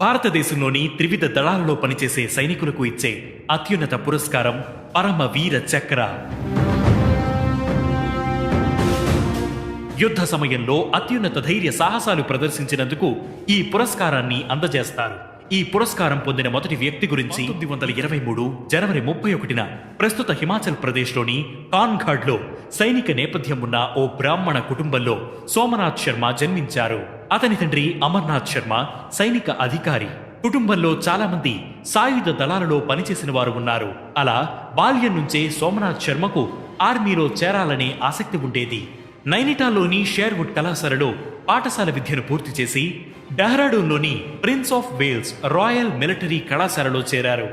భారతదేశంలోని త్రివిధ దళాలలో పనిచేసే సైనికులకు ఇచ్చే అత్యున్నత పురస్కారం పరమవీర చక్ర. యుద్ధ సమయంలో అత్యున్నత ధైర్య సాహసాలు ప్రదర్శించినందుకు ఈ పురస్కారాన్ని అందజేస్తారు. ఈ పురస్కారం పొందిన మొదటి వ్యక్తి గురించి 1923 జనవరి 31న ప్రస్తుత హిమాచల్ ప్రదేశ్లోని కాన్ఘాడ్లో సైనిక నేపథ్యం ఉన్న ఓ బ్రాహ్మణ కుటుంబంలో సోమనాథ్ శర్మ జన్మించారు. అతని తండ్రి అమర్నాథ్ శర్మ సైనిక అధికారి. కుటుంబంలో చాలా మంది సాయుధ దళాలలో పనిచేసిన వారు ఉన్నారు. అలా బాల్యం నుంచే సోమనాథ్ శర్మకు ఆర్మీలో చేరాలనే ఆసక్తి ఉండేది. నైనిటాల్లోని షేర్వుడ్ కళాశాలలో పాఠశాల విద్యను పూర్తి చేసి డెహ్రాడూన్లోని Prince of Wales Royal Military కళాశాలలో చేరారు.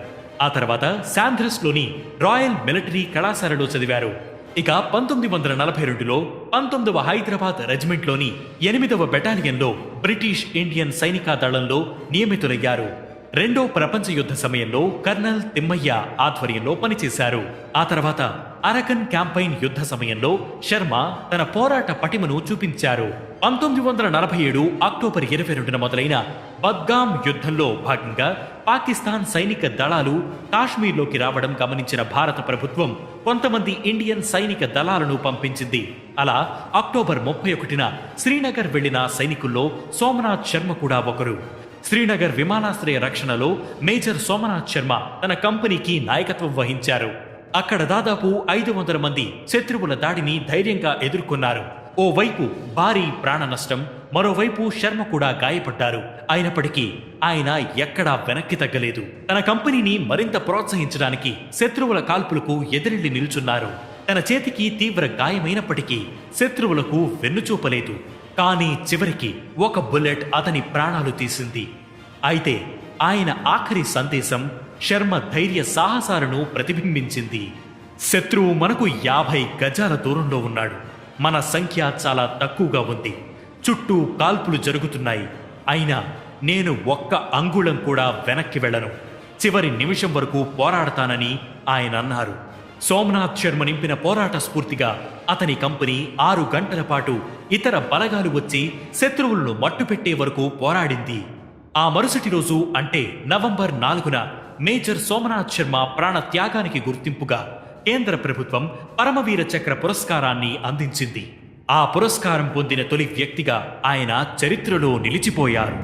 ఆ తర్వాత శాంథ్రస్లోని రాయల్ మిలిటరీ కళాశాలలో చదివారు. ఇక 1942లో 19వ హైదరాబాద్ రెజిమెంట్లోని 8వ బెటాలియన్లో బ్రిటిష్ ఇండియన్ సైనిక దళంలో నియమితులయ్యారు. రెండో ప్రపంచ యుద్ధ సమయంలో కర్నల్ తిమ్మయ్య ఆధ్వర్యంలో పనిచేశారు. ఆ తర్వాత అరకన్ క్యాంపైన్ యుద్ధ సమయంలో శర్మ తన పోరాట పటిమను చూపించారు. 1947 అక్టోబర్ 22న మొదలైన బద్గామ్ యుద్ధంలో భాగంగా పాకిస్తాన్ సైనిక దళాలు కాశ్మీర్లోకి రావడం గమనించిన భారత ప్రభుత్వం కొంతమంది ఇండియన్ సైనిక దళాలను పంపించింది. అలా అక్టోబర్ 31న శ్రీనగర్ వెళ్లిన సైనికుల్లో సోమనాథ్ శర్మ కూడా ఒకరు. శ్రీనగర్ విమానాశ్రయ రక్షణలో మేజర్ సోమనాథ్ శర్మ తన కంపెనీకి నాయకత్వం వహించారు. అక్కడ దాదాపు 500 మంది శత్రువుల దాడిని ధైర్యంగా ఎదుర్కొన్నారు. ఓవైపు భారీ ప్రాణ నష్టం, మరోవైపు శర్మ కూడా గాయపడ్డారు. అయినప్పటికీ ఆయన ఎక్కడా వెనక్కి తగ్గలేదు. తన కంపెనీని మరింత ప్రోత్సహించడానికి శత్రువుల కాల్పులకు ఎదురెళ్లి నిల్చున్నారు. తన చేతికి తీవ్ర గాయమైనప్పటికీ శత్రువులకు వెన్నుచూపలేదు. కానీ చివరికి ఒక బుల్లెట్ అతని ప్రాణాలు తీసింది. అయితే ఆయన ఆఖరి సందేశం శర్మ ధైర్య సాహసాలను ప్రతిబింబించింది. శత్రువు మనకు 50 గజాల దూరంలో ఉన్నాడు. మన సంఖ్య చాలా తక్కువగా ఉంది. చుట్టూ కాల్పులు జరుగుతున్నాయి. అయినా నేను ఒక్క అంగుళం కూడా వెనక్కి వెళ్ళను. చివరి నిమిషం వరకు పోరాడతానని ఆయన అన్నారు. సోమనాథ్ శర్మ నింపిన పోరాట స్ఫూర్తిగా అతని కంపెనీ 6 గంటల పాటు ఇతర బలగాలు వచ్చి శత్రువులను మట్టుపెట్టే వరకు పోరాడింది. ఆ మరుసటి రోజు అంటే నవంబర్ 4న మేజర్ సోమనాథ్ శర్మ ప్రాణ త్యాగానికి గుర్తింపుగా కేంద్ర ప్రభుత్వం పరమవీర చక్ర పురస్కారాన్ని అందించింది. ఆ పురస్కారం పొందిన తొలి వ్యక్తిగా ఆయన చరిత్రలో నిలిచిపోయారు.